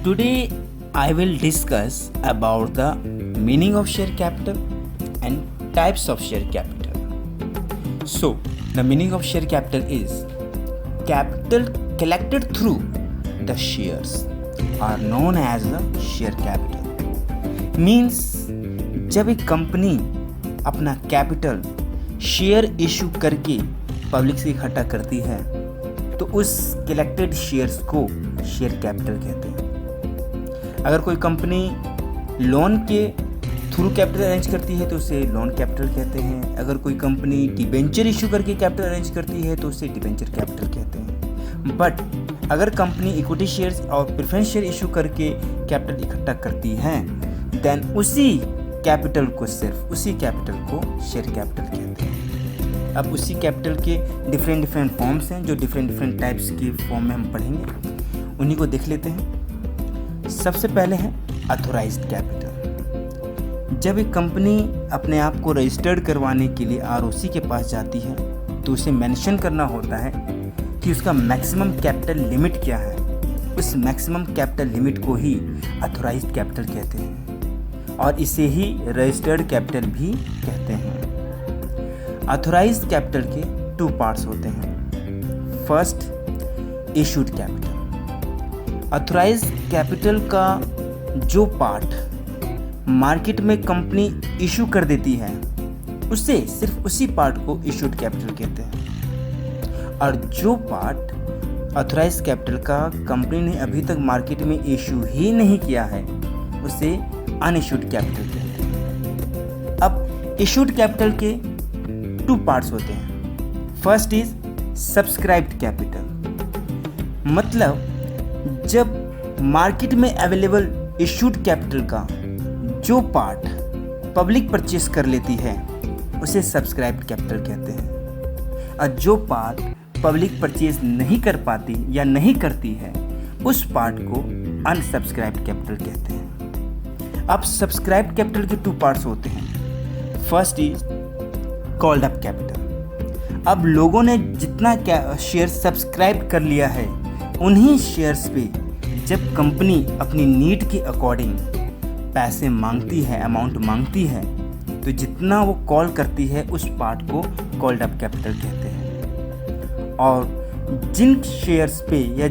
Today I will discuss about the meaning of share capital and types of share capital. So, the meaning of share capital is capital collected through the shares are known as the share capital. Means जब एक company अपना capital share issue करके public से इकट्ठा करती है तो उस कलेक्टेड शेयर्स को शेयर कैपिटल कहते हैं। अगर कोई कंपनी लोन के थ्रू कैपिटल अरेंज करती है तो उसे लोन कैपिटल कहते हैं। अगर कोई कंपनी डिबेंचर इशू करके कैपिटल अरेंज करती है तो उसे डिबेंचर कैपिटल कहते हैं। बट अगर कंपनी इक्विटी शेयर्स और प्रेफरेंस शेयर इशू करके कैपिटल इकट्ठा करती है देन उसी कैपिटल को शेयर कैपिटल कहते हैं। अब उसी कैपिटल के डिफरेंट फॉर्म्स हैं जो डिफरेंट टाइप्स के फॉर्म में हम पढ़ेंगे, उन्हीं को देख लेते हैं। सबसे पहले है ऑथोराइज्ड कैपिटल। जब एक कंपनी अपने आप को रजिस्टर्ड करवाने के लिए आरओसी के पास जाती है तो उसे मेंशन करना होता है कि उसका मैक्सिमम कैपिटल लिमिट क्या है। उस मैक्सिमम कैपिटल लिमिट को ही ऑथोराइज्ड कैपिटल कहते हैं और इसे ही रजिस्टर्ड कैपिटल भी कहते हैं। ऑथोराइज्ड कैपिटल के 2 पार्ट्स होते हैं। First, issued capital. Authorised capital का जो पार्ट मार्केट में कंपनी इशू कर देती है उसे सिर्फ उसी पार्ट को इशूड कैपिटल कहते हैं, और जो पार्ट ऑथोराइज्ड कैपिटल का कंपनी ने अभी तक मार्केट में इशू ही नहीं किया है उसे अनइशूड कैपिटल कहते हैं। अब इशूड कैपिटल के 2 पार्ट्स होते हैं। First is subscribed capital. मतलब जब मार्केट में अवेलेबल इशूड कैपिटल का जो पार्ट पब्लिक परचेस कर लेती है उसे सब्सक्राइब्ड कैपिटल कहते हैं, और जो पार्ट पब्लिक परचेस नहीं कर पाती या नहीं करती है उस पार्ट को अनसब्सक्राइब्ड कैपिटल कहते हैं। अब सब्सक्राइब्ड कैपिटल के 2 पार्ट्स होते हैं। First is called up capital. अब लोगों ने जितना शेयर सब्सक्राइब कर लिया है उन्हीं शेयर्स पे जब कंपनी अपनी नीड के अकॉर्डिंग पैसे मांगती है, अमाउंट मांगती है, तो जितना वो कॉल करती है उस पार्ट को कॉल्ड अप कैपिटल कहते हैं। और जिन शेयर्स पे या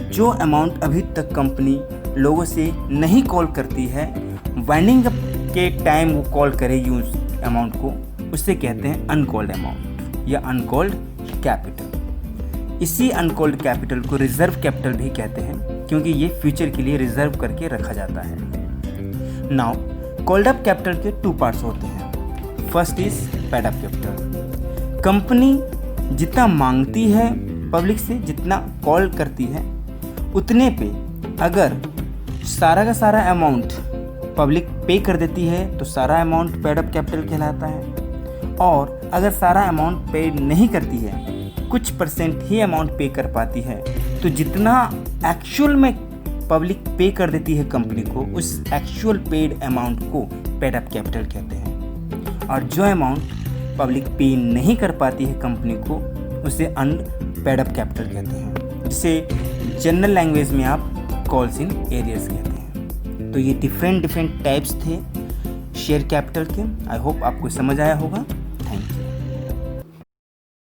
जो अमाउंट अभी तक कंपनी लोगों से नहीं कॉल करती है, वाइंडिंग अप के टाइम वो कॉल करेगी उस अमाउंट को, उससे कहते हैं अनकॉल्ड अमाउंट या अनकॉल्ड कैपिटल। इसी अनकॉल्ड कैपिटल को रिजर्व कैपिटल भी कहते हैं क्योंकि ये फ्यूचर के लिए रिजर्व करके रखा जाता है। नाउ कॉल्ड अप कैपिटल के 2 पार्ट्स होते हैं। First is paid up capital. Company जितना मांगती है पब्लिक से, जितना कॉल करती है उतने पे अगर सारा का सारा अमाउंट पब्लिक पे कर देती है तो सारा अमाउंट पेड अप कैपिटल कहलाता है, और अगर सारा अमाउंट पे नहीं करती है, कुछ परसेंट ही अमाउंट पे कर पाती है, तो जितना एक्चुअल में पब्लिक पे कर देती है कंपनी को उस एक्चुअल पेड अमाउंट को पेड अप कैपिटल कहते हैं, और जो अमाउंट पब्लिक पे नहीं कर पाती है कंपनी को उसे अनपेड अप कैपिटल कहते हैं, जिसे जनरल लैंग्वेज में आप कॉल्स इन एरियर्स कहते हैं। तो ये डिफरेंट टाइप्स थे शेयर कैपिटल के। आई होप आपको समझ आया होगा।